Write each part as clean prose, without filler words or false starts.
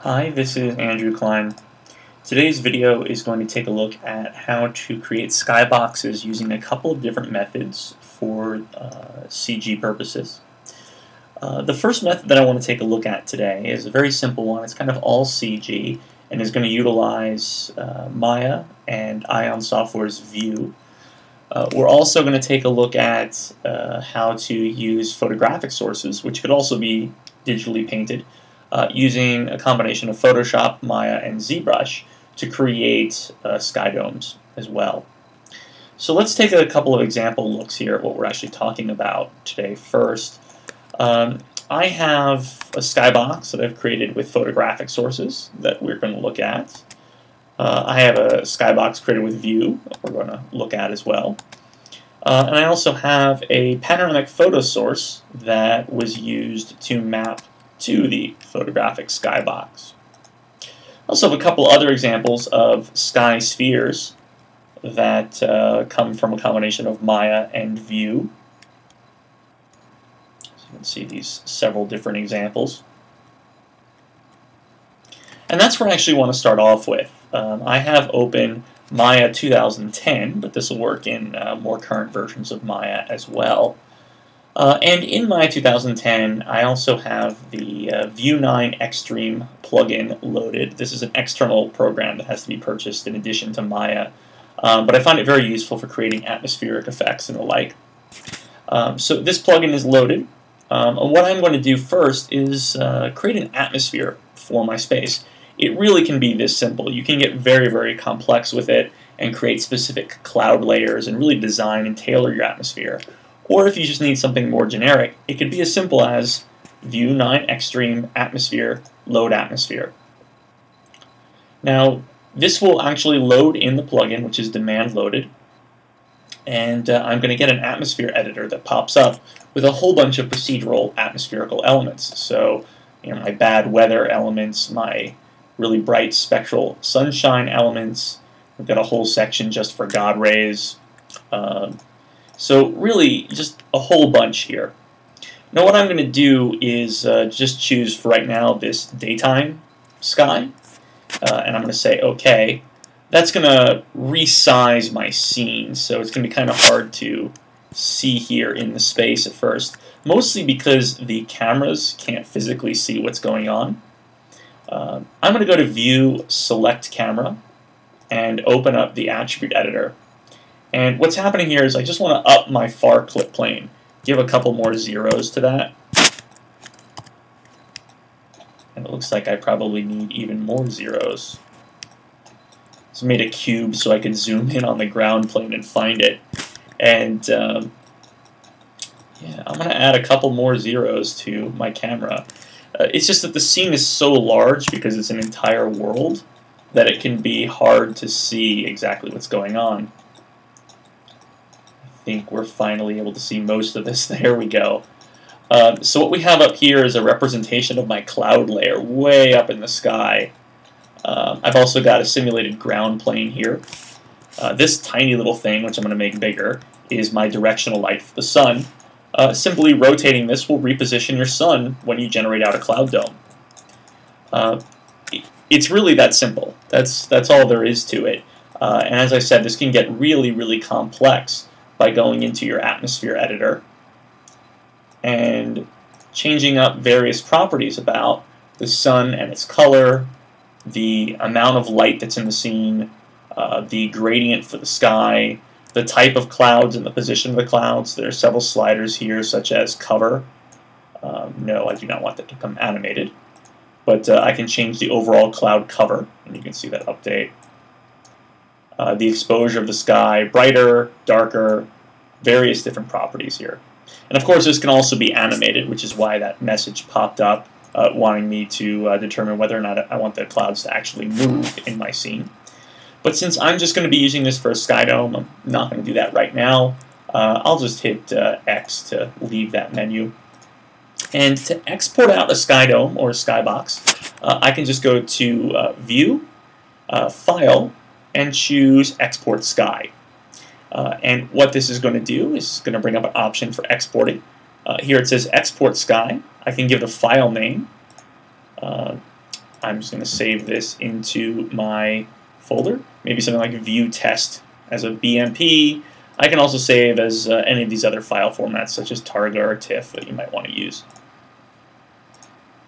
Hi, this is Andrew Klein. Today's video is going to take a look at how to create skyboxes using a couple of different methods for CG purposes. The first method that I want to take a look at today is a very simple one. It's kind of all CG and is going to utilize Maya and Ion Software's View. We're also going to take a look at how to use photographic sources, which could also be digitally painted, using a combination of Photoshop, Maya, and ZBrush to create sky domes as well. So let's take a couple of example looks here at what we're actually talking about today first. I have a skybox that I've created with photographic sources that we're going to look at. I have a skybox created with View that we're going to look at as well. And I also have a panoramic photo source that was used to map to the photographic skybox. I also have a couple other examples of sky spheres that come from a combination of Maya and View. So you can see these several different examples. And that's where I actually want to start off with. I have open Maya 2010, but this will work in more current versions of Maya as well. And in Maya 2010, I also have the View 9 Xtreme plugin loaded. This is an external program that has to be purchased in addition to Maya, but I find it very useful for creating atmospheric effects and the like. So this plugin is loaded. And what I'm going to do first is create an atmosphere for my space. It really can be this simple. You can get very, very complex with it and create specific cloud layers and really design and tailor your atmosphere. Or if you just need something more generic, it could be as simple as View 9 Xtreme Atmosphere, Load Atmosphere. Now, this will actually load in the plugin, which is demand loaded. And I'm going to get an atmosphere editor that pops up with a whole bunch of procedural atmospherical elements. So, my bad weather elements, my really bright spectral sunshine elements. We've got a whole section just for God rays. So really, just a whole bunch here. Now what I'm going to do is just choose for right now this daytime sky, and I'm going to say OK. That's going to resize my scene, so it's going to be kind of hard to see here in the space at first, mostly because the cameras can't physically see what's going on. I'm going to go to View, Select Camera, and open up the Attribute Editor. And what's happening here is I just want to up my far clip plane, give a couple more zeros to that. And it looks like I probably need even more zeros. So I made a cube so I could zoom in on the ground plane and find it. And yeah, I'm going to add a couple more zeros to my camera. It's just that the scene is so large because it's an entire world that it can be hard to see exactly what's going on. I think we're finally able to see most of this. There we go. So what we have up here is a representation of my cloud layer way up in the sky. I've also got a simulated ground plane here. This tiny little thing, which I'm going to make bigger, is my directional light for the sun. Simply rotating this will reposition your sun when you generate out a cloud dome. It's really that simple. That's all there is to it. And as I said, this can get really, really complex by going into your atmosphere editor and changing up various properties about the sun and its color, the amount of light that's in the scene, the gradient for the sky, the type of clouds and the position of the clouds. There are several sliders here, such as cover. No, I do not want that to become animated. But I can change the overall cloud cover, and you can see that update. The exposure of the sky, brighter, darker, various different properties here. And of course, this can also be animated, which is why that message popped up wanting me to determine whether or not I want the clouds to actually move in my scene. But since I'm just going to be using this for a sky dome, I'm not going to do that right now. I'll just hit X to leave that menu. And to export out a sky dome or a skybox, I can just go to View, File, and choose Export Sky. And what this is going to do is going to bring up an option for exporting. Here it says Export Sky. I can give the file name. I'm just going to save this into my folder, maybe something like view test as a BMP. I can also save as any of these other file formats such as Targa or TIFF that you might want to use.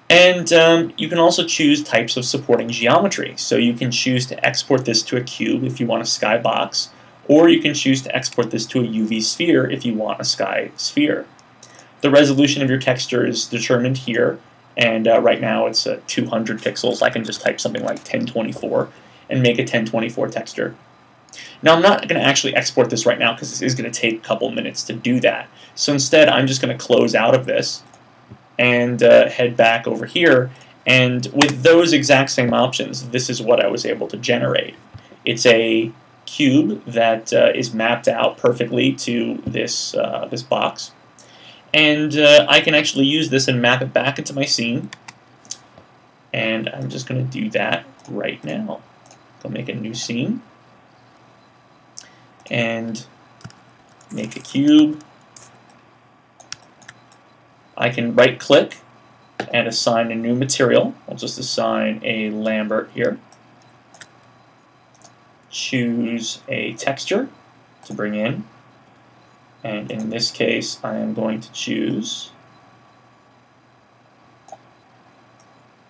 And you can also choose types of supporting geometry. So you can choose to export this to a cube if you want a skybox, or you can choose to export this to a UV sphere if you want a sky sphere. The resolution of your texture is determined here, and right now it's 200 pixels. I can just type something like 1024 and make a 1024 texture. Now I'm not going to actually export this right now because this is going to take a couple minutes to do that. So instead I'm just going to close out of this and head back over here, and with those exact same options, this is what I was able to generate. It's a cube that is mapped out perfectly to this, this box. And I can actually use this and map it back into my scene. And I'm just going to do that right now. Go make a new scene. And make a cube. I can right-click and assign a new material. I'll just assign a Lambert here. Choose a texture to bring in. And in this case, I am going to choose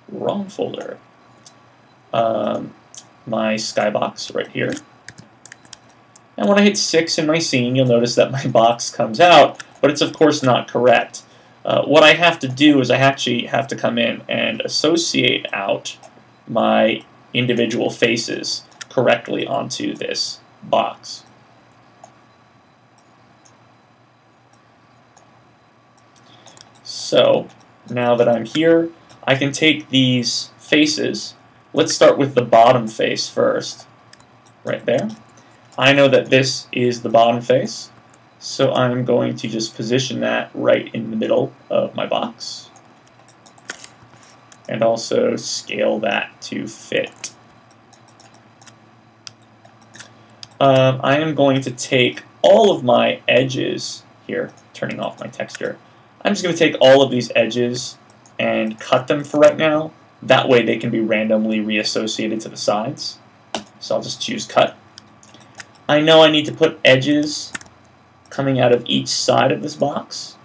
wrong folder. My skybox right here. And when I hit 6 in my scene, you'll notice that my box comes out, but it's of course not correct. What I have to do is I actually have to come in and associate out my individual faces correctly onto this box. So now that I'm here, I can take these faces. Let's start with the bottom face first, right there. I know that this is the bottom face, so I'm going to just position that right in the middle of my box, and also scale that to fit. I am going to take all of my edges here, turning off my texture. I'm just going to take all of these edges and cut them for right now. That way they can be randomly reassociated to the sides. So I'll just choose cut. I know I need to put edges coming out of each side of this box.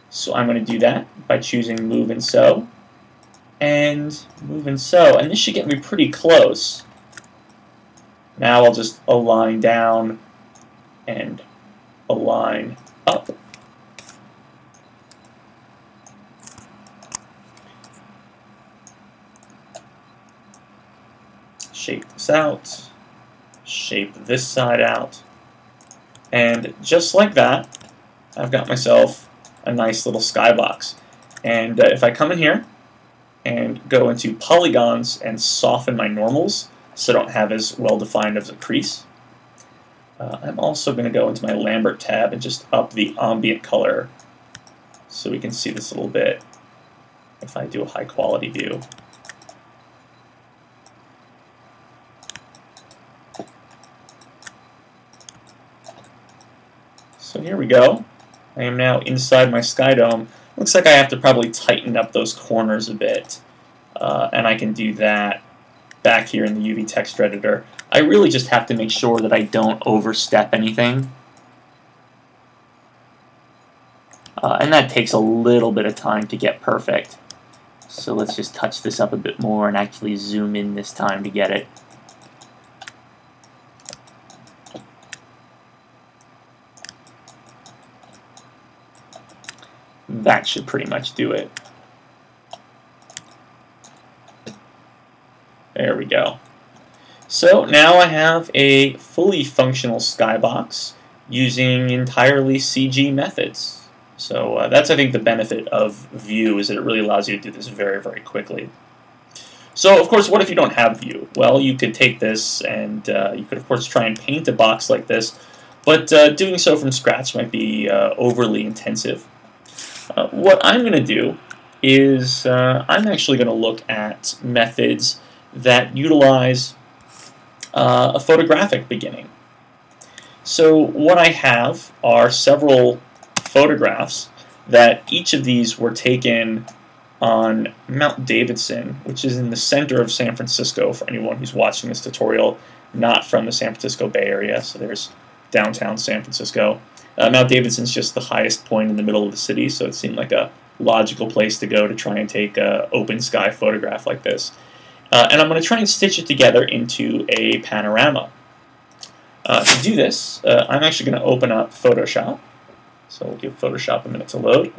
So I'm going to do that by choosing move and sew. And move and sew. And this should get me pretty close. Now I'll just align down and align up. Shape this out, shape this side out, and just like that, I've got myself a nice little skybox. And if I come in here and go into polygons and soften my normals so I don't have as well defined as a crease, I'm also going to go into my Lambert tab and just up the ambient color so we can see this a little bit if I do a high quality view. So here we go. I am now inside my sky dome. Looks like I have to probably tighten up those corners a bit. And I can do that back here in the UV text editor. I really just have to make sure that I don't overstep anything. And that takes a little bit of time to get perfect. So let's just touch this up a bit more and actually zoom in this time to get it. That should pretty much do it. There we go. So now I have a fully functional skybox using entirely CG methods. So that's, I think, the benefit of Vue, is that it really allows you to do this very, very quickly. So, of course, what if you don't have Vue? Well, you could take this and you could, of course, try and paint a box like this, but doing so from scratch might be overly intensive. What I'm going to do is I'm actually going to look at methods that utilize a photographic beginning. So what I have are several photographs that each of these were taken on Mount Davidson, which is in the center of San Francisco for anyone who's watching this tutorial not from the San Francisco Bay Area. So there's downtown San Francisco. Mount Davidson's just the highest point in the middle of the city, so it seemed like a logical place to go to try and take an open sky photograph like this. And I'm going to try and stitch it together into a panorama. To do this, I'm actually going to open up Photoshop. So we'll give Photoshop a minute to load.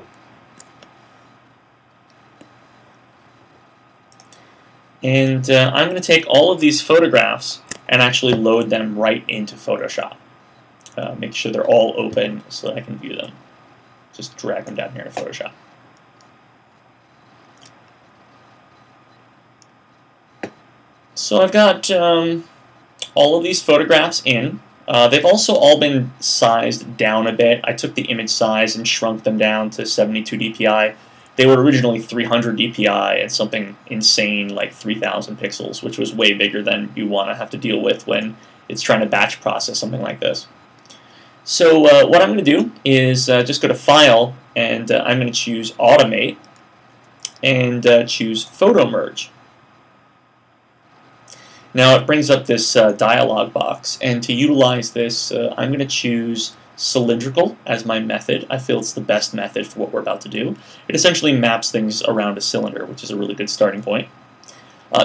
And I'm going to take all of these photographs and actually load them right into Photoshop. Make sure they're all open so that I can view them. Just drag them down here to Photoshop. So I've got all of these photographs in. They've also all been sized down a bit. I took the image size and shrunk them down to 72 dpi. They were originally 300 dpi and something insane like 3,000 pixels, which was way bigger than you want to have to deal with when it's trying to batch process something like this. So what I'm going to do is just go to File, and I'm going to choose Automate, and choose Photo Merge. Now it brings up this dialog box, and to utilize this, I'm going to choose cylindrical as my method. I feel it's the best method for what we're about to do. It essentially maps things around a cylinder, which is a really good starting point.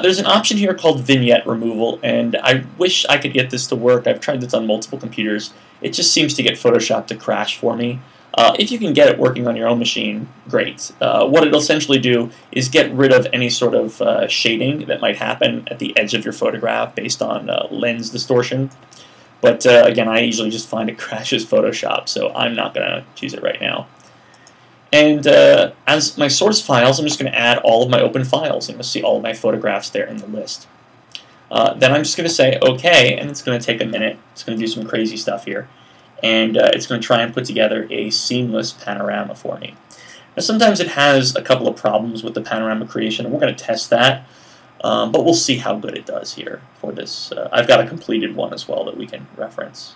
There's an option here called vignette removal, and I wish I could get this to work. I've tried this on multiple computers. It just seems to get Photoshop to crash for me. If you can get it working on your own machine, great. What it'll essentially do is get rid of any sort of shading that might happen at the edge of your photograph based on lens distortion. But again, I usually just find it crashes Photoshop, so I'm not going to choose it right now. And as my source files, I'm just going to add all of my open files, and you'll see all of my photographs there in the list. Then I'm just going to say OK, and it's going to take a minute. It's going to do some crazy stuff here. And it's going to try and put together a seamless panorama for me. Now sometimes it has a couple of problems with the panorama creation, and we're going to test that. But we'll see how good it does here for this. I've got a completed one as well that we can reference.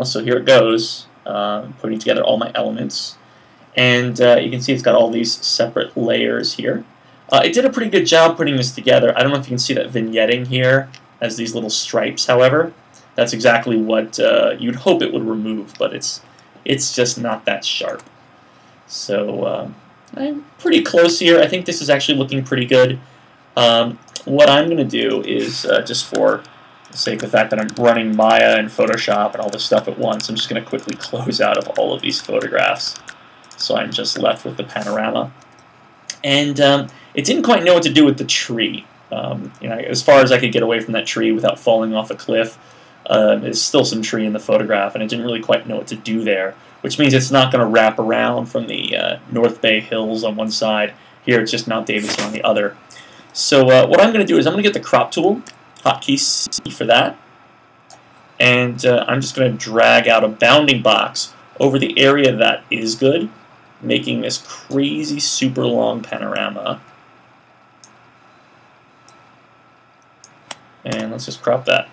So here it goes, putting together all my elements. And you can see it's got all these separate layers here. It did a pretty good job putting this together. I don't know if you can see that vignetting here as these little stripes, however. That's exactly what you'd hope it would remove, but it's just not that sharp. So I'm pretty close here. I think this is actually looking pretty good. What I'm going to do is, just for the sake of the fact that I'm running Maya and Photoshop and all this stuff at once, I'm just going to quickly close out of all of these photographs. So I'm just left with the panorama. And it didn't quite know what to do with the tree. As far as I could get away from that tree without falling off a cliff, there's still some tree in the photograph, and it didn't really quite know what to do there, which means it's not going to wrap around from the North Bay Hills on one side. Here it's just Mount Davidson on the other. So what I'm going to do is I'm going to get the crop tool, hotkey C for that, and I'm just going to drag out a bounding box over the area that is good, making this crazy super long panorama. And let's just crop that.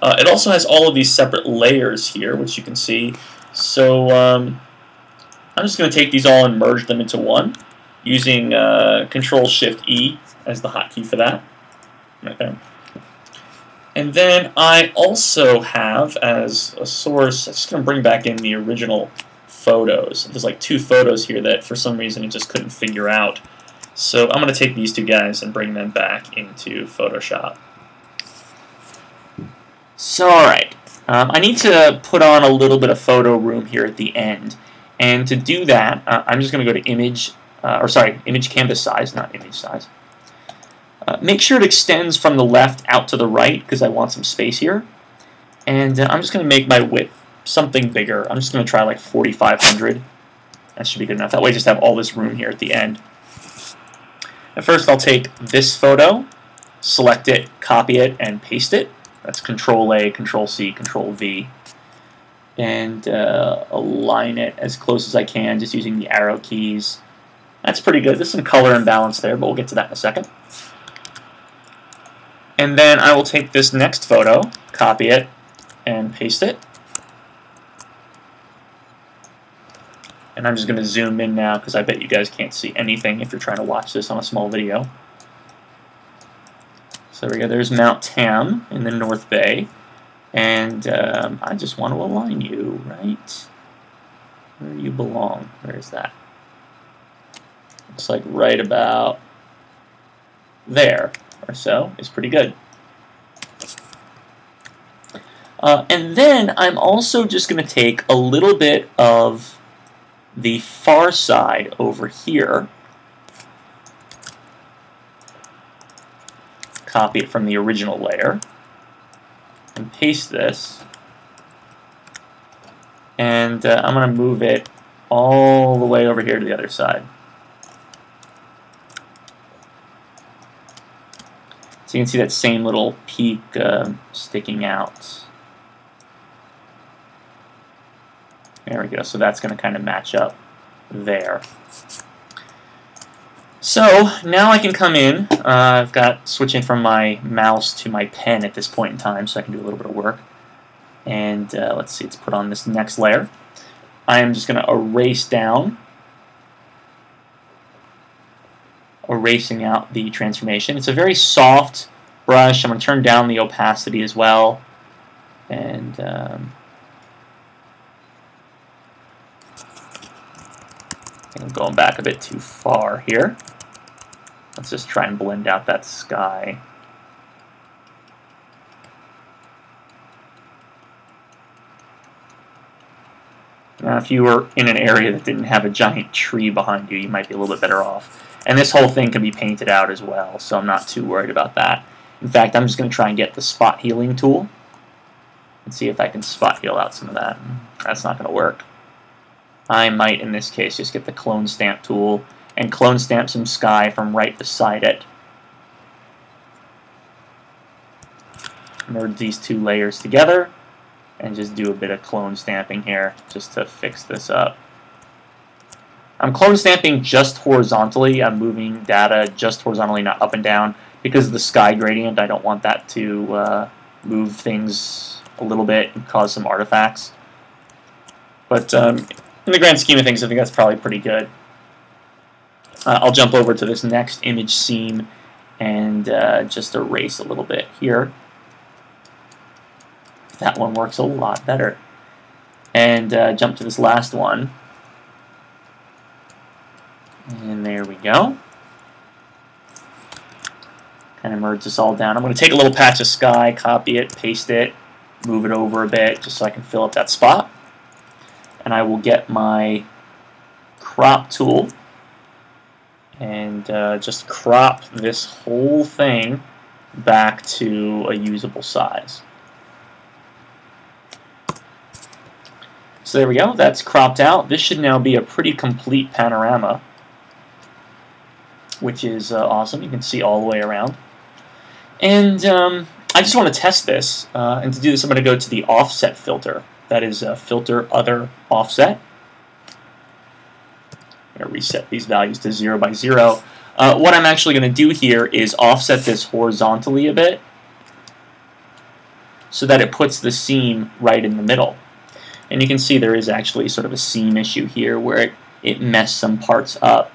It also has all of these separate layers here, which you can see. So I'm just going to take these all and merge them into one, using Control-Shift-E as the hotkey for that. Okay. And then I also have, as a source, I'm just going to bring back in the original photos. There's like 2 photos here that for some reason it just couldn't figure out. So I'm going to take these 2 guys and bring them back into Photoshop. So alright, I need to put on a little bit of photo room here at the end. And to do that, I'm just going to go to image canvas size, not image size. Make sure it extends from the left out to the right because I want some space here. And I'm just going to make my width something bigger. I'm just going to try like 4,500. That should be good enough. That way I just have all this room here at the end. At first I'll take this photo, select it, copy it, and paste it. That's Control-A, Control-C, Control-V. And align it as close as I can just using the arrow keys. That's pretty good. There's some color imbalance there, but we'll get to that in a second. And then I will take this next photo, copy it, and paste it. And I'm just going to zoom in now because I bet you guys can't see anything if you're trying to watch this on a small video. So there we go. There's Mount Tam in the North Bay. And I just want to align you right where you belong. Where is that? Looks like right about there or so is pretty good. And then I'm also just going to take a little bit of the far side over here, copy it from the original layer, and paste this. And I'm going to move it all the way over here to the other side. So you can see that same little peak sticking out. There we go. So that's going to kind of match up there. So now I can come in. I've got switching from my mouse to my pen at this point in time, so I can do a little bit of work. And let's see, let's put on this next layer. I am just going to erase down, erasing out the transformation. It's a very soft brush. I'm going to turn down the opacity as well. And I'm going back a bit too far here. Let's just try and blend out that sky. Now, if you were in an area that didn't have a giant tree behind you, you might be a little bit better off. And this whole thing can be painted out as well, so I'm not too worried about that. In fact, I'm just going to try and get the spot healing tool and see if I can spot heal out some of that. That's not going to work. I might, in this case, just get the clone stamp tool and clone stamp some sky from right beside it. Merge these two layers together and just do a bit of clone stamping here just to fix this up. I'm clone stamping just horizontally. I'm moving data just horizontally, not up and down. Because of the sky gradient, I don't want that to move things a little bit and cause some artifacts. But in the grand scheme of things, I think that's probably pretty good. I'll jump over to this next image seam and just erase a little bit here. That one works a lot better. And jump to this last one. And there we go. Kind of merge this all down. I'm going to take a little patch of sky, copy it, paste it, move it over a bit just so I can fill up that spot. And I will get my crop tool and just crop this whole thing back to a usable size. So there we go, that's cropped out. This should now be a pretty complete panorama, which is awesome. You can see all the way around. And I just want to test this, and to do this I'm going to go to the offset filter. That is filter other offset. I'm going to reset these values to 0 by 0. What I'm actually going to do here is offset this horizontally a bit so that it puts the seam right in the middle. And you can see there is actually sort of a seam issue here where it messed some parts up.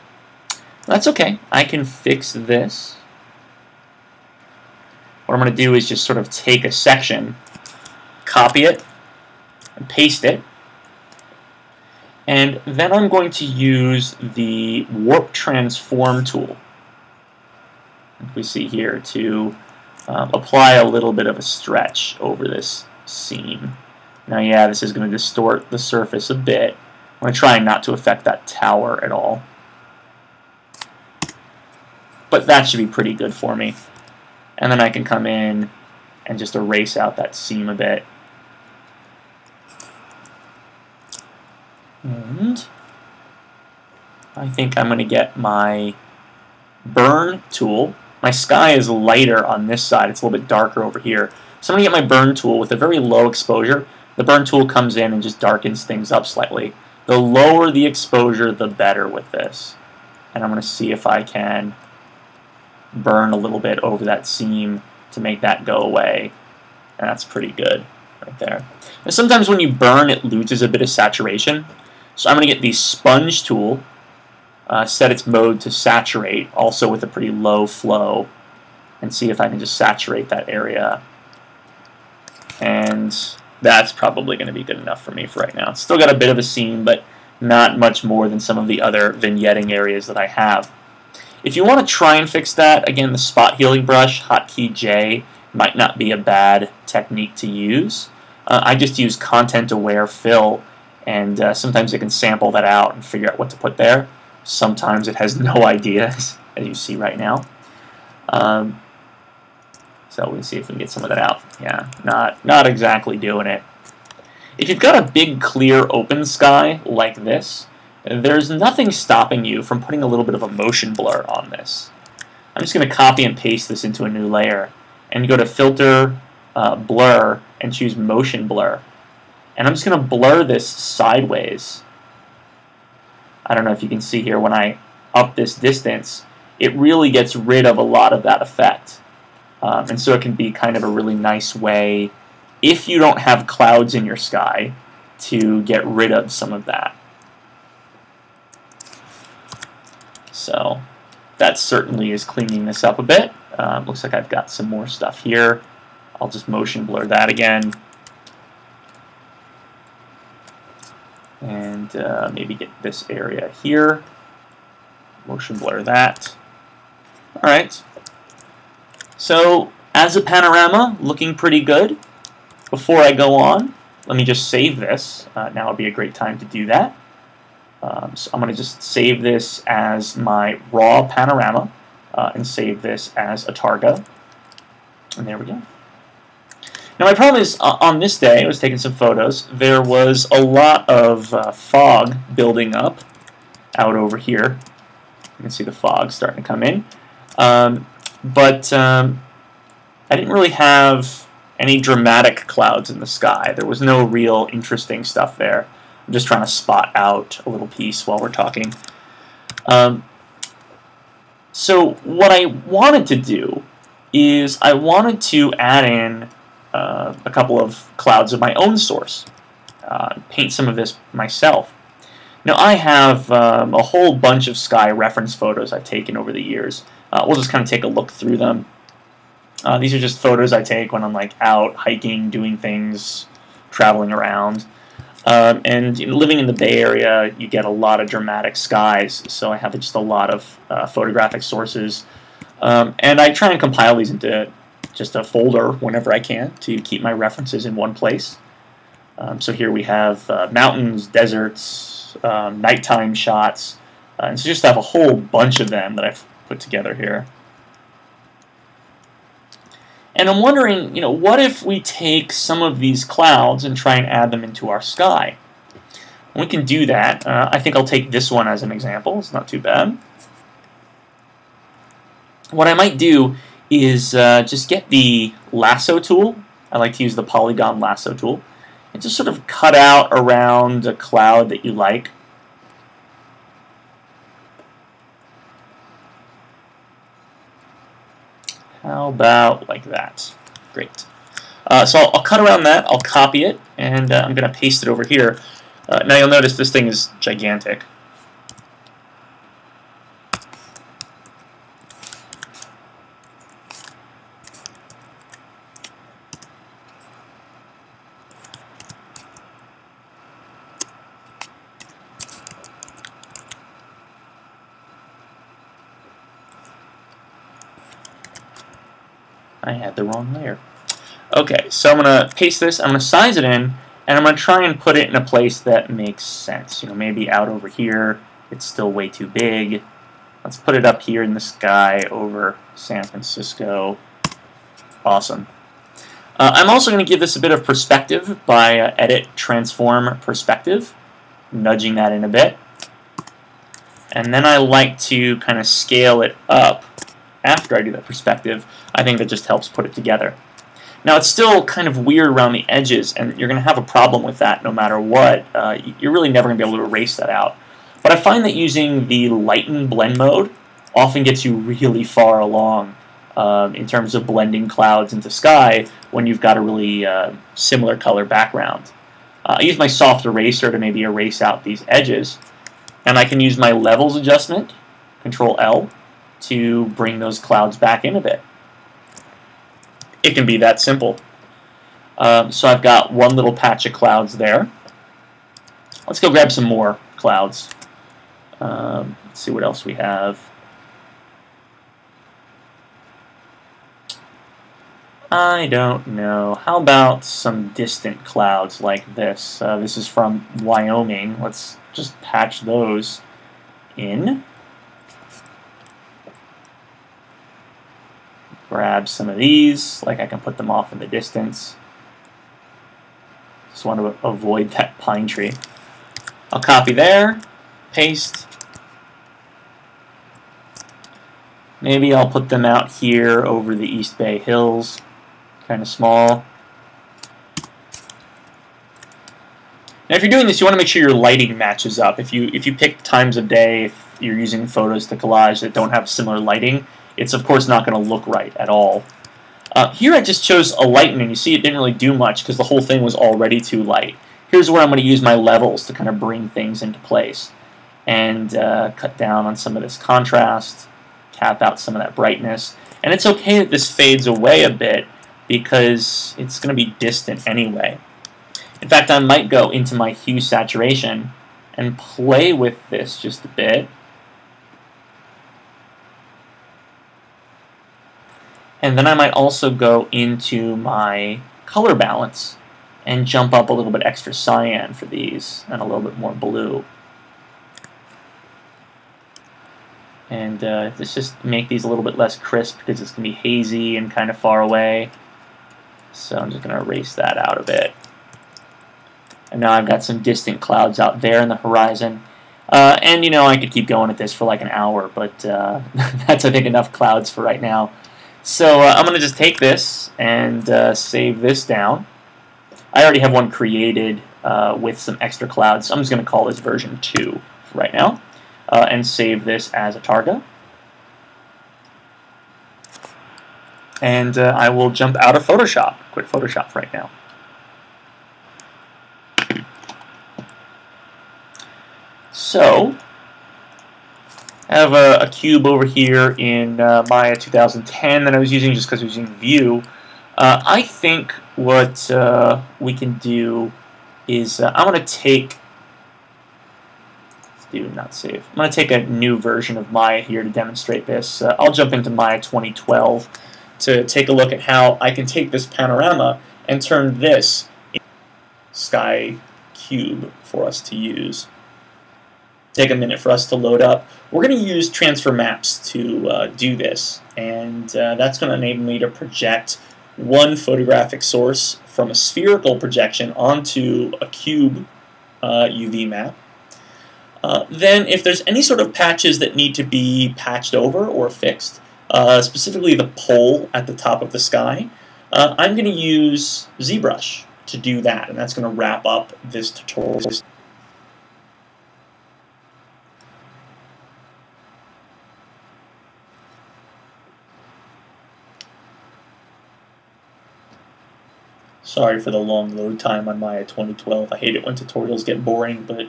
That's okay. I can fix this. What I'm going to do is just sort of take a section, copy it, and paste it. And then I'm going to use the Warp Transform tool, like we see here, to apply a little bit of a stretch over this seam. Now, yeah, this is going to distort the surface a bit. I'm going to try not to affect that tower at all. But that should be pretty good for me. And then I can come in and just erase out that seam a bit. And I think I'm going to get my burn tool. My sky is lighter on this side. It's a little bit darker over here. So I'm going to get my burn tool with a very low exposure. The burn tool comes in and just darkens things up slightly. The lower the exposure, the better with this. And I'm going to see if I can burn a little bit over that seam to make that go away. And that's pretty good right there. Now, sometimes when you burn, it loses a bit of saturation. So I'm going to get the sponge tool, set its mode to saturate, also with a pretty low flow, and see if I can just saturate that area. And that's probably going to be good enough for me for right now. It's still got a bit of a seam, but not much more than some of the other vignetting areas that I have. If you want to try and fix that, again, the spot healing brush, hotkey J, might not be a bad technique to use. I just use content-aware fill, and sometimes it can sample that out and figure out what to put there. Sometimes it has no idea, as you see right now. So we'll see if we can get some of that out. Yeah, not exactly doing it. If you've got a big, clear, open sky like this, there's nothing stopping you from putting a little bit of a motion blur on this. I'm just going to copy and paste this into a new layer and go to Filter, Blur, and choose Motion Blur. And I'm just going to blur this sideways. I don't know if you can see here when I up this distance, it really gets rid of a lot of that effect. And so it can be kind of a really nice way, if you don't have clouds in your sky, to get rid of some of that. So that certainly is cleaning this up a bit. Looks like I've got some more stuff here. I'll just motion blur that again. And maybe get this area here. Motion blur that. Alright. So, as a panorama, looking pretty good. Before I go on, let me just save this. Now would be a great time to do that. So I'm going to just save this as my raw panorama and save this as a Targa. And there we go. Now my problem is, on this day, I was taking some photos, there was a lot of fog building up out over here. You can see the fog starting to come in. But I didn't really have any dramatic clouds in the sky. There was no real interesting stuff there. I'm just trying to spot out a little piece while we're talking. So what I wanted to do is I wanted to add in a couple of clouds of my own source, paint some of this myself. Now I have a whole bunch of sky reference photos I've taken over the years. We'll just kind of take a look through them. These are just photos I take when I'm like out hiking, doing things, traveling around. And living in the Bay Area, you get a lot of dramatic skies, so I have just a lot of photographic sources. And I try and compile these into just a folder whenever I can to keep my references in one place. So here we have mountains, deserts, nighttime shots, and so just have a whole bunch of them that I've put together here. And I'm wondering, what if we take some of these clouds and try and add them into our sky? We can do that. I think I'll take this one as an example. It's not too bad. What I might do is just get the lasso tool. I like to use the polygon lasso tool. And just sort of cut out around a cloud that you like. How about like that? Great. So I'll cut around that, I'll copy it, and I'm going to paste it over here. Now you'll notice this thing is gigantic. I had the wrong layer. Okay, so I'm going to paste this, I'm going to size it in, and I'm going to try and put it in a place that makes sense. Maybe out over here, it's still way too big. Let's put it up here in the sky over San Francisco. Awesome. I'm also going to give this a bit of perspective by Edit, Transform, Perspective, nudging that in a bit. And then I like to kind of scale it up after I do that perspective. I think that just helps put it together. Now it's still kind of weird around the edges, and you're going to have a problem with that no matter what. You're really never going to be able to erase that out. But I find that using the Lighten Blend mode often gets you really far along in terms of blending clouds into sky when you've got a really similar color background. I use my soft eraser to maybe erase out these edges. And I can use my levels adjustment, Control L, to bring those clouds back in a bit. It can be that simple. So I've got one little patch of clouds there. Let's go grab some more clouds. Let's see what else we have. I don't know. How about some distant clouds like this? This is from Wyoming. Let's just patch those in. Grab some of these, like I can put them off in the distance. Just want to avoid that pine tree. I'll copy there, paste. Maybe I'll put them out here over the East Bay Hills. Kind of small. Now if you're doing this, you want to make sure your lighting matches up. If you pick times of day, if you're using photos to collage that don't have similar lighting, it's of course not going to look right at all. Here I just chose a lightening. You see it didn't really do much because the whole thing was already too light. Here's where I'm going to use my levels to kind of bring things into place and cut down on some of this contrast, cap out some of that brightness. And it's okay that this fades away a bit because it's going to be distant anyway. In fact, I might go into my hue saturation and play with this just a bit. And then I might also go into my color balance and jump up a little bit extra cyan for these and a little bit more blue. And let's just make these a little bit less crisp because it's going to be hazy and kind of far away. So I'm just going to erase that out a bit. And now I've got some distant clouds out there in the horizon. And, you know, I could keep going at this for like an hour, but that's, I think, enough clouds for right now. So I'm going to just take this and save this down. I already have one created with some extra clouds, so I'm just going to call this version 2 for right now. And save this as a targa. And I will jump out of Photoshop. Quit Photoshop right now. So, I have a cube over here in Maya 2010 that I was using just because I was using View. I think what we can do is I'm going to take... Do not save. I'm going to take a new version of Maya here to demonstrate this. I'll jump into Maya 2012 to take a look at how I can take this panorama and turn this into a sky cube for us to use. Take a minute for us to load up. We're going to use transfer maps to do this, and that's going to enable me to project one photographic source from a spherical projection onto a cube UV map. Then if there's any sort of patches that need to be patched over or fixed, specifically the pole at the top of the sky, I'm going to use ZBrush to do that, and that's going to wrap up this tutorial. Sorry for the long load time on Maya 2012. I hate it when tutorials get boring, but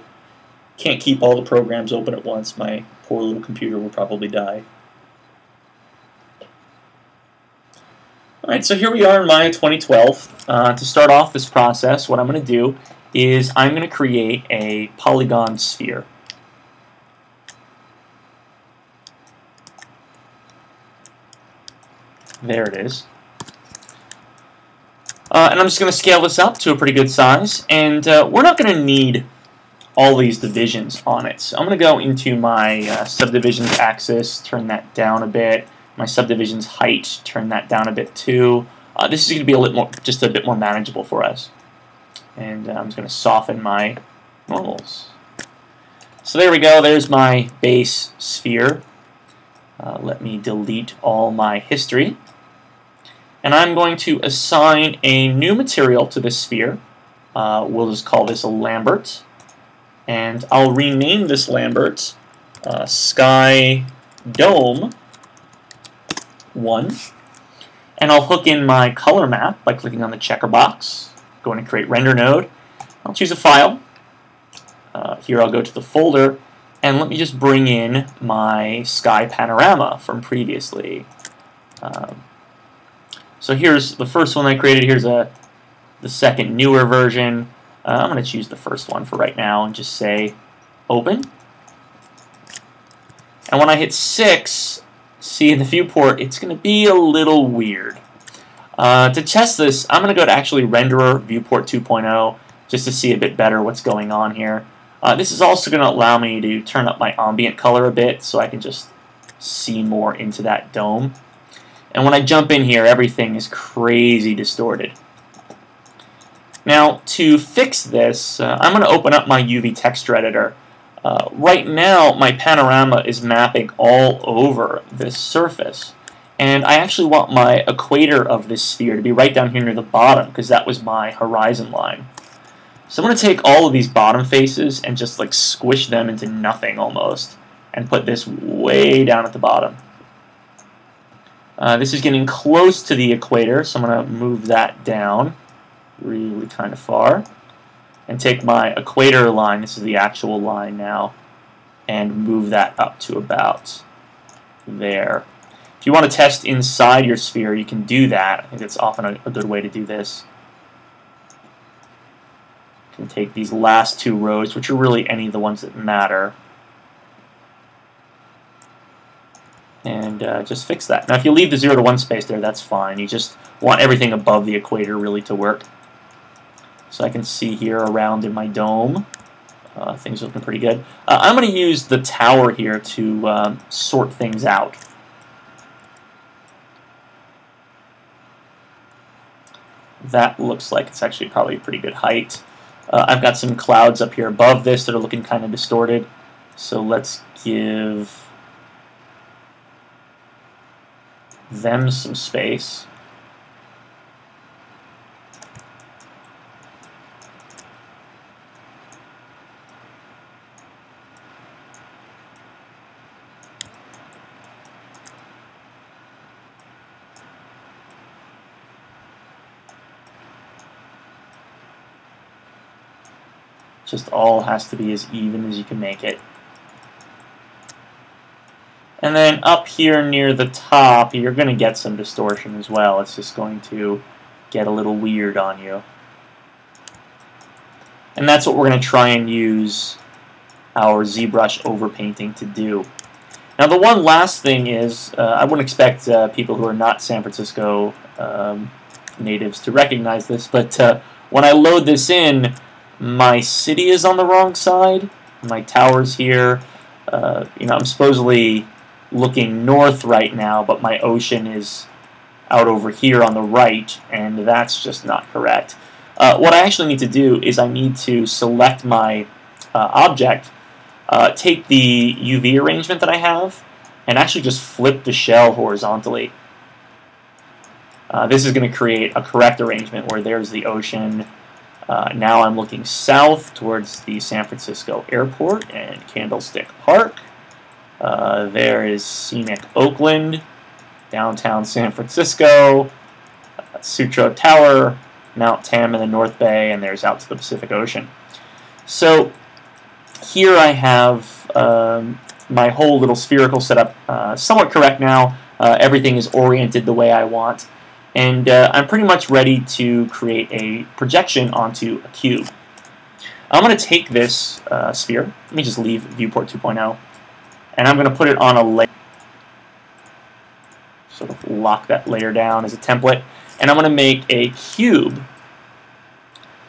can't keep all the programs open at once. My poor little computer will probably die. Alright, so here we are in Maya 2012. To start off this process, what I'm going to do is I'm going to create a polygon sphere. There it is. And I'm just going to scale this up to a pretty good size, and we're not going to need all these divisions on it. So I'm going to go into my subdivisions axis, turn that down a bit. My subdivisions height, turn that down a bit too. This is going to be a little more, just a bit more manageable for us. And I'm just going to soften my normals. So there we go. There's my base sphere. Let me delete all my history. And I'm going to assign a new material to this sphere. We'll just call this a Lambert. And I'll rename this Lambert Sky Dome 1. And I'll hook in my color map by clicking on the checker box. Going to create render node. I'll choose a file. Here I'll go to the folder, and let me just bring in my sky panorama from previously. So here's the first one I created. Here's the second, newer version. I'm going to choose the first one for right now and just say open. And when I hit 6, see in the viewport, it's going to be a little weird. To test this, I'm going to go to actually Renderer Viewport 2.0 just to see a bit better what's going on here. This is also going to allow me to turn up my ambient color a bit so I can just see more into that dome. And when I jump in here, everything is crazy distorted. Now, to fix this, I'm going to open up my UV texture editor. Right now, my panorama is mapping all over this surface. And I actually want my equator of this sphere to be right down here near the bottom, because that was my horizon line. So I'm going to take all of these bottom faces and just like squish them into nothing almost, and put this way down at the bottom. This is getting close to the equator, so I'm going to move that down really kind of far, and take my equator line, this is the actual line now, and move that up to about there. If you want to test inside your sphere, you can do that. I think it's often a good way to do this. You can take these last 2 rows, which are really any of the ones that matter, and just fix that. Now if you leave the 0 to 1 space there, that's fine. You just want everything above the equator really to work. So I can see here around in my dome, things are looking pretty good. I'm going to use the tower here to sort things out. That looks like it's actually probably a pretty good height. I've got some clouds up here above this that are looking kind of distorted. So let's give them some space. Just all has to be as even as you can make it. And then up here near the top, you're going to get some distortion as well. It's just going to get a little weird on you. And that's what we're going to try and use our ZBrush overpainting to do. Now the one last thing is, I wouldn't expect people who are not San Francisco natives to recognize this, but when I load this in, my city is on the wrong side. My tower's here. I'm supposedly looking north right now, but my ocean is out over here on the right, and that's just not correct. What I actually need to do is I need to select my object, take the UV arrangement that I have, and actually just flip the shell horizontally. This is going to create a correct arrangement where there's the ocean. Now I'm looking south towards the San Francisco Airport and Candlestick Park. There is scenic Oakland, downtown San Francisco, Sutro Tower, Mount Tam in the North Bay, and there's out to the Pacific Ocean. So here I have my whole little spherical setup somewhat correct now. Everything is oriented the way I want. And I'm pretty much ready to create a projection onto a cube. I'm going to take this sphere, let me just leave Viewport 2.0, and I'm going to put it on a layer, sort of lock that layer down as a template, and I'm going to make a cube.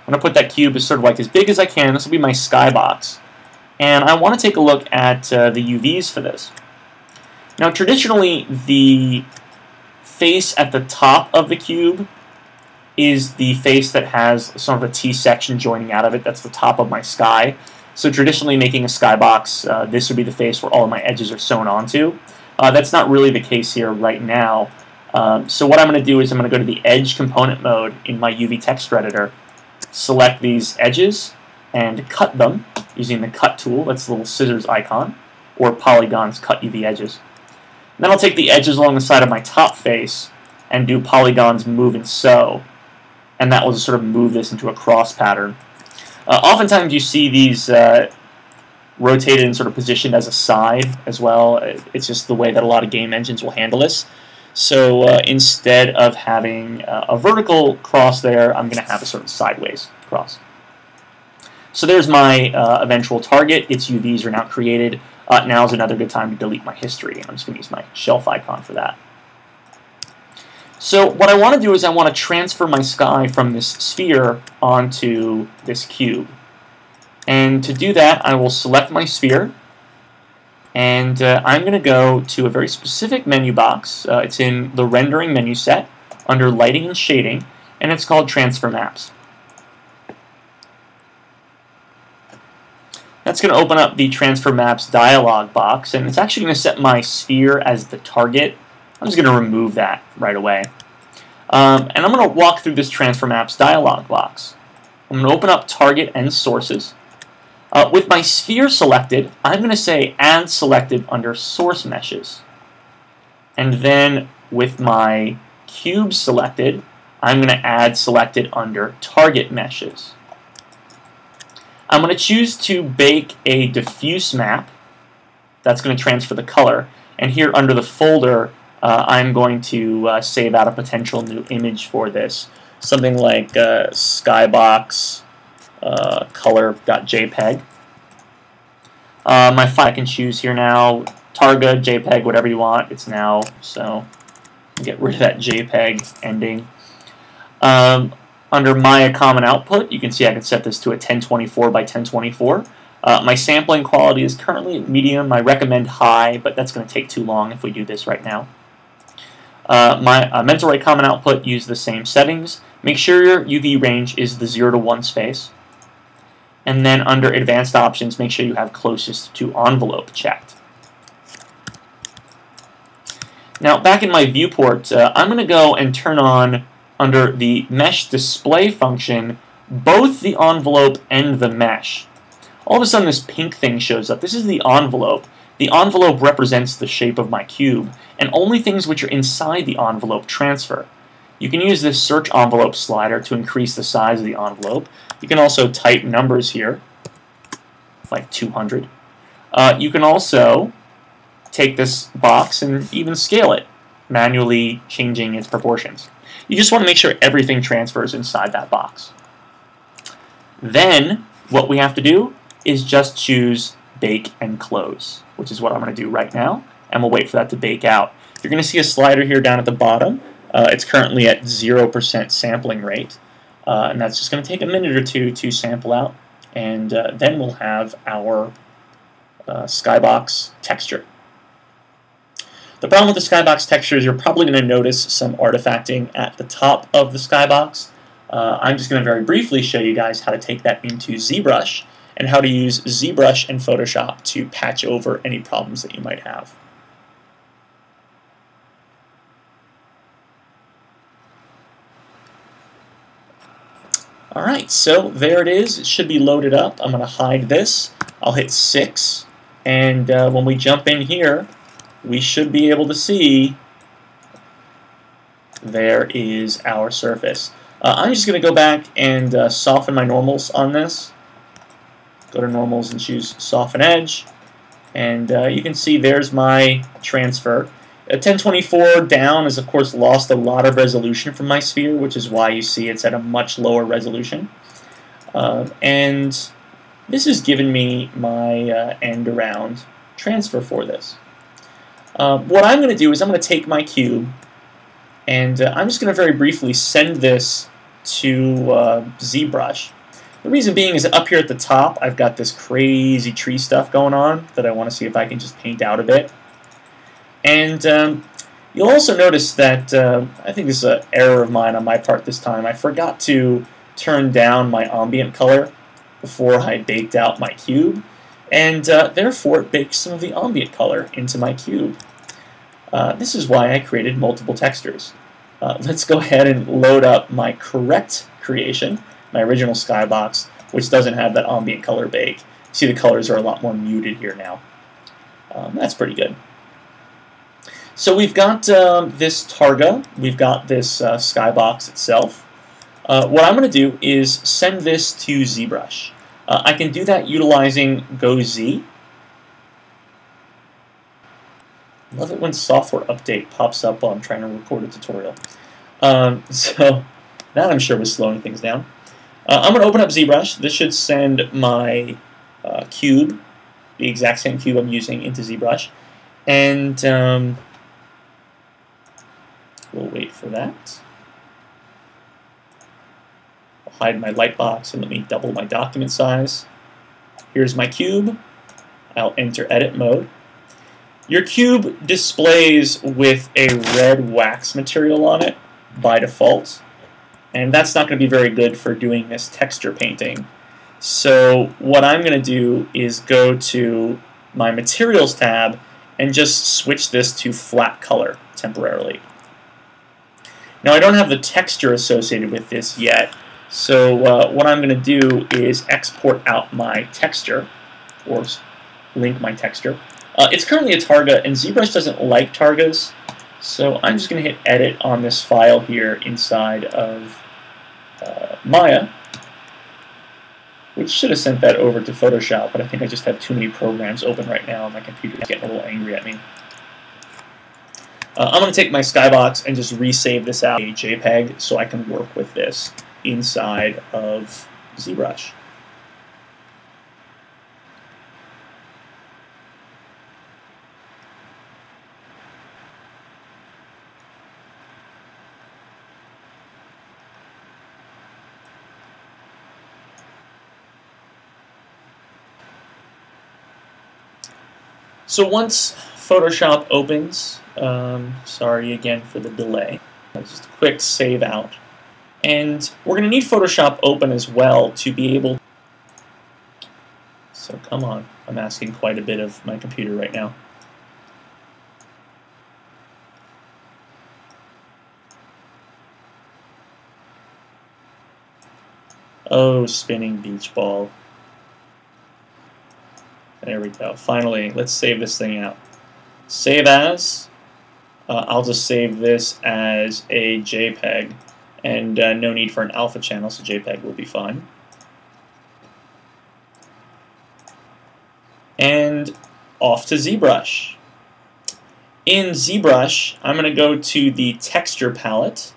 I'm going to put that cube as sort of like as big as I can. This will be my skybox. And I want to take a look at the UVs for this. Now traditionally, the face at the top of the cube is the face that has sort of a T-section joining out of it. That's the top of my sky. So traditionally making a skybox, this would be the face where all of my edges are sewn onto. That's not really the case here right now. So what I'm going to do is I'm going to go to the Edge component mode in my UV texture editor, select these edges, and cut them using the Cut tool. That's the little scissors icon, or Polygons Cut UV Edges. And then I'll take the edges along the side of my top face and do Polygons Move and Sew, and that will just sort of move this into a cross pattern. Oftentimes you see these rotated and sort of positioned as a side as well. It's just the way that a lot of game engines will handle this. So instead of having a vertical cross there, I'm going to have a sort of sideways cross. So there's my eventual target. Its UVs are now created. Now is another good time to delete my history. I'm just going to use my shelf icon for that. So what I want to do is I want to transfer my sky from this sphere onto this cube. And to do that, I will select my sphere, and I'm going to go to a very specific menu box. It's in the rendering menu set under lighting and shading, and it's called Transfer Maps. That's going to open up the Transfer Maps dialog box, and it's actually going to set my sphere as the target. I'm just going to remove that right away. And I'm going to walk through this Transfer Maps dialog box. I'm going to open up Target and Sources. With my sphere selected, I'm going to say Add Selected under Source Meshes. And then with my cube selected, I'm going to add Selected under Target Meshes. I'm going to choose to bake a diffuse map. That's going to transfer the color. And here under the folder, I'm going to save out a potential new image for this. Something like skybox color.jpg. My file I can choose here now, Targa, JPEG, whatever you want. It's now, so get rid of that JPEG ending. Under Maya Common Output, you can see I can set this to a 1024 by 1024. My sampling quality is currently at medium. I recommend high, but that's going to take too long if we do this right now. My Mental Ray Common Output, use the same settings. Make sure your UV range is the 0 to 1 space. And then under Advanced Options, make sure you have Closest to Envelope checked. Now, back in my viewport, I'm going to go and turn on, under the Mesh Display function, both the envelope and the mesh. All of a sudden, this pink thing shows up. This is the envelope. The envelope represents the shape of my cube, and only things which are inside the envelope transfer. You can use this Search Envelope slider to increase the size of the envelope. You can also type numbers here, like 200. You can also take this box and even scale it, manually changing its proportions. You just want to make sure everything transfers inside that box. Then, what we have to do is just choose Bake and Close, which is what I'm going to do right now, and we'll wait for that to bake out. You're going to see a slider here down at the bottom. It's currently at 0% sampling rate, and that's just going to take a minute or two to sample out, and then we'll have our skybox texture. The problem with the skybox texture is you're probably going to notice some artifacting at the top of the skybox. I'm just going to very briefly show you guys how to take that into ZBrush and how to use ZBrush and Photoshop to patch over any problems that you might have. Alright, so there it is. It should be loaded up. I'm going to hide this. I'll hit 6, and when we jump in here, we should be able to see there is our surface. I'm just going to go back and soften my normals on this. Go to normals and choose soften edge, and you can see there's my transfer. 1024 down has of course lost a lot of resolution from my sphere, which is why you see it's at a much lower resolution. And this has given me my end around transfer for this. What I'm going to do is I'm going to take my cube, and I'm just going to very briefly send this to ZBrush. The reason being is that up here at the top, I've got this crazy tree stuff going on that I want to see if I can just paint out a bit. And you'll also notice that, I think this is an error of mine on my part this time, I forgot to turn down my ambient color before I baked out my cube, and therefore it baked some of the ambient color into my cube. This is why I created multiple textures. Let's go ahead and load up my correct creation, my original skybox, which doesn't have that ambient color bake. See, the colors are a lot more muted here now. That's pretty good. So we've got this Targa, we've got this skybox itself. What I'm going to do is send this to ZBrush. I can do that utilizing GoZ. Love it when software update pops up while I'm trying to record a tutorial. So that I'm sure was slowing things down. I'm going to open up ZBrush. This should send my cube, the exact same cube I'm using, into ZBrush. And we'll wait for that. I'll hide my lightbox and let me double my document size. Here's my cube. I'll enter edit mode. Your cube displays with a red wax material on it by default, and that's not going to be very good for doing this texture painting. So what I'm going to do is go to my Materials tab and just switch this to flat color temporarily. Now I don't have the texture associated with this yet, so what I'm going to do is export out my texture, or link my texture. It's currently a targa, and ZBrush doesn't like targas, so I'm just going to hit edit on this file here inside of Maya, which should have sent that over to Photoshop, but I think I just have too many programs open right now, and my computer is getting a little angry at me. I'm going to take my skybox and just resave this out as a JPEG so I can work with this inside of ZBrush. So once Photoshop opens, sorry again for the delay, just a quick save out. And we're going to need Photoshop open as well to be able. So come on, I'm asking quite a bit of my computer right now. Oh, spinning beach ball. There we go. Finally, let's save this thing out. Save as. I'll just save this as a JPEG, and no need for an alpha channel, so JPEG will be fine. And off to ZBrush. In ZBrush, I'm going to go to the texture palette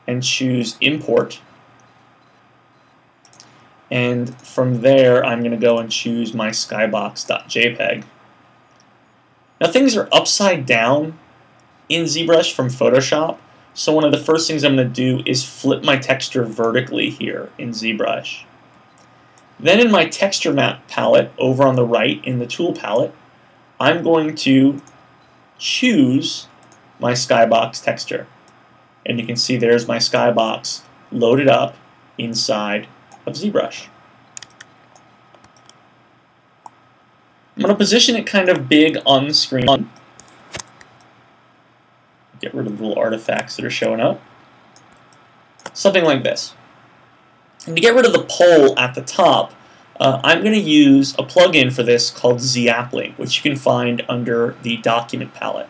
and choose import. And from there, I'm going to go and choose my skybox.jpg. Now things are upside down in ZBrush from Photoshop, so one of the first things I'm going to do is flip my texture vertically here in ZBrush. Then in my texture map palette over on the right in the tool palette, I'm going to choose my skybox texture. And you can see there's my skybox loaded up inside of ZBrush. I'm going to position it kind of big on the screen. Get rid of the little artifacts that are showing up. Something like this. And to get rid of the pole at the top, I'm going to use a plugin for this called ZAppLink, which you can find under the document palette.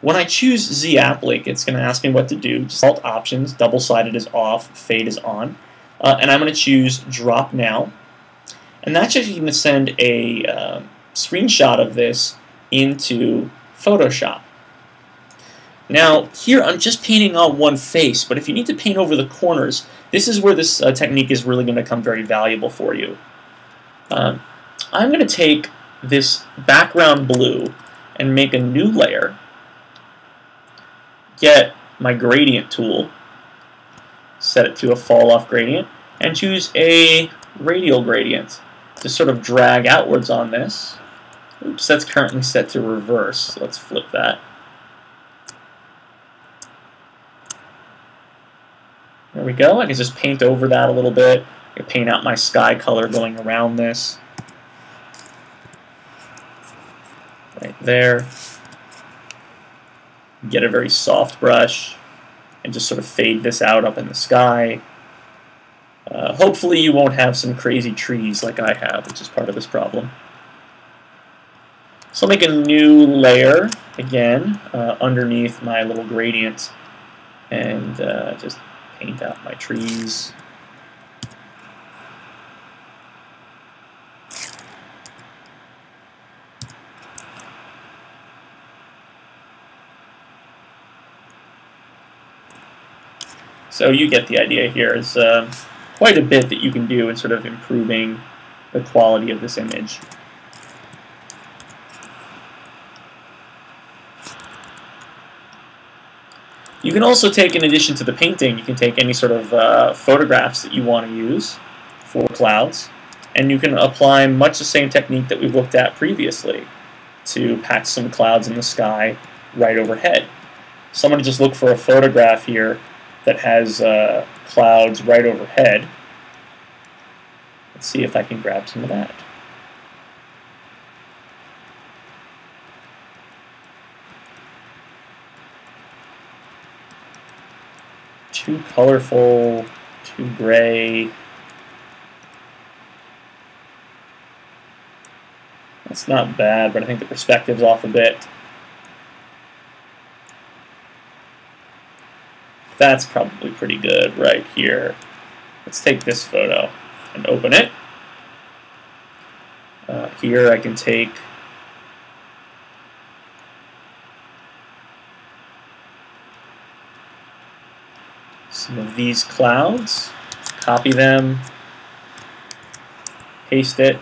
When I choose ZAppLink, it's going to ask me what to do. Default options, double-sided is off, fade is on. And I'm going to choose Drop Now. And that's actually going to send a screenshot of this into Photoshop. Now, here I'm just painting on one face, but if you need to paint over the corners, this is where this technique is really going to come very valuable for you. I'm going to take this background blue and make a new layer, get my gradient tool, set it to a fall-off gradient, and choose a radial gradient to sort of drag outwards on this. Oops, that's currently set to reverse. Let's flip that. There we go. I can just paint over that a little bit. I can paint out my sky color going around this. Right there. Get a very soft brush and just sort of fade this out up in the sky. Hopefully you won't have some crazy trees like I have, which is part of this problem. So I'll make a new layer, again, underneath my little gradient, and just paint out my trees. So you get the idea here. Is quite a bit that you can do in sort of improving the quality of this image. You can also take, in addition to the painting, you can take any sort of photographs that you want to use for clouds, and you can apply much the same technique that we've looked at previously to patch some clouds in the sky right overhead. So I'm going to just look for a photograph here that has clouds right overhead. Let's see if I can grab some of that. Too colorful, too gray. That's not bad, but I think the perspective's off a bit. That's probably pretty good right here. Let's take this photo and open it. Here I can take some of these clouds, copy them, paste it,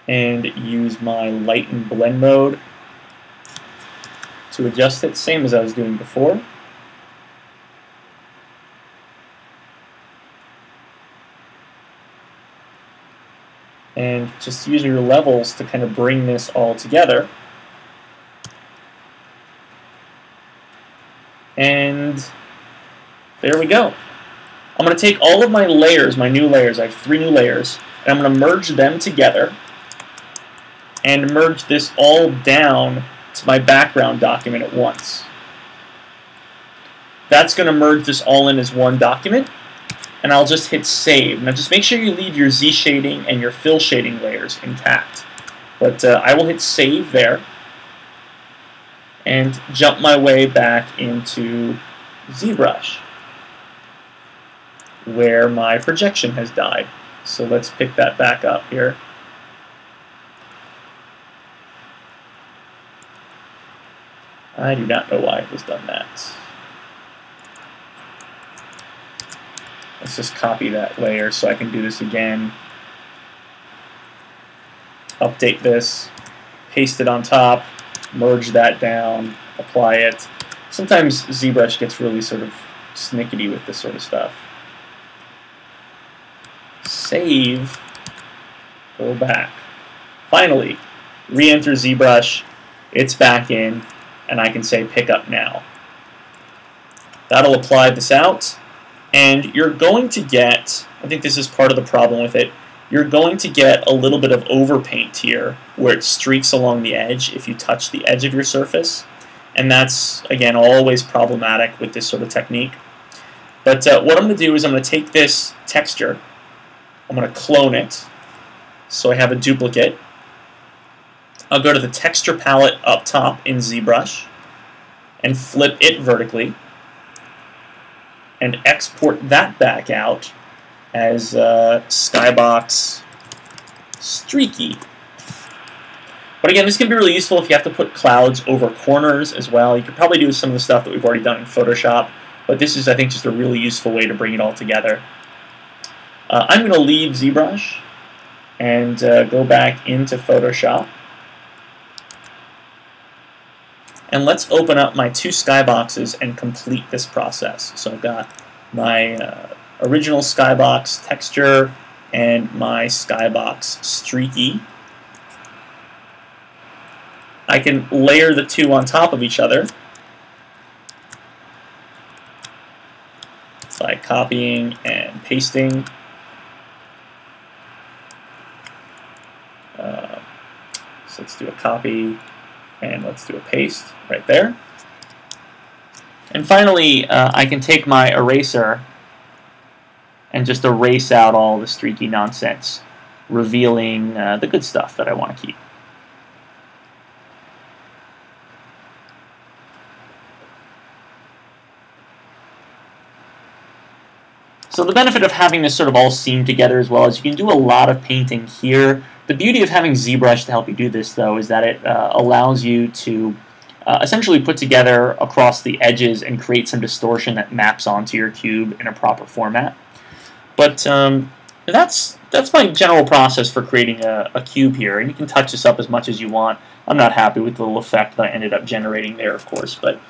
and use my light and blend mode to adjust it, same as I was doing before. And just use your levels to kind of bring this all together. And there we go. I'm going to take all of my layers, my new layers, I have 3 new layers, and I'm going to merge them together and merge this all down to my background document at once. That's going to merge this all in as one document, and I'll just hit save. Now just make sure you leave your Z shading and your fill shading layers intact. But I will hit save there and jump my way back into ZBrush where my projection has died. So let's pick that back up here. I do not know why it has done that. Let's just copy that layer so I can do this again. Update this, paste it on top, merge that down, apply it. Sometimes ZBrush gets really sort of snickety with this sort of stuff. Save, go back. Finally, re-enter ZBrush, it's back in, and I can say pick up now. That'll apply this out, and you're going to get, I think this is part of the problem with it, you're going to get a little bit of overpaint here where it streaks along the edge if you touch the edge of your surface, and that's, again, always problematic with this sort of technique. But what I'm going to do is I'm going to take this texture, I'm going to clone it so I have a duplicate. I'll go to the texture palette up top in ZBrush and flip it vertically and export that back out as Skybox Streaky. But again, this can be really useful if you have to put clouds over corners as well. You could probably do some of the stuff that we've already done in Photoshop, but this is, I think, just a really useful way to bring it all together. I'm going to leave ZBrush and go back into Photoshop. And let's open up my 2 skyboxes and complete this process. So I've got my original skybox texture and my skybox streaky. I can layer the 2 on top of each other by copying and pasting. So let's do a copy and let's do a paste right there. And finally, I can take my eraser and just erase out all the streaky nonsense, revealing the good stuff that I want to keep. So the benefit of having this sort of all seam together as well is you can do a lot of painting here The beauty of having ZBrush to help you do this, though, is that it allows you to essentially put together across the edges and create some distortion that maps onto your cube in a proper format. But that's my general process for creating a cube here, and you can touch this up as much as you want. I'm not happy with the little effect that I ended up generating there, of course, but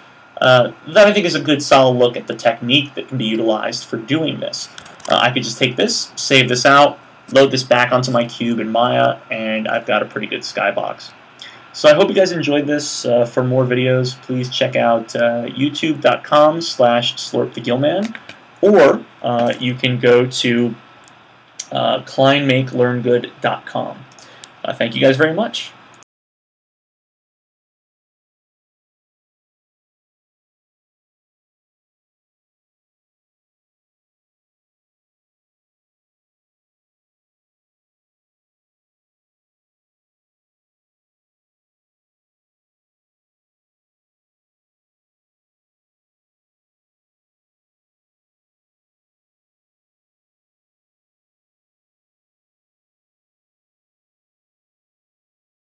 that I think is a good solid look at the technique that can be utilized for doing this. I could just take this, save this out, load this back onto my cube in Maya, and I've got a pretty good skybox. So I hope you guys enjoyed this. For more videos, please check out youtube.com/slurpthegillman, or you can go to kleinmakelearngood.com. Thank you guys very much.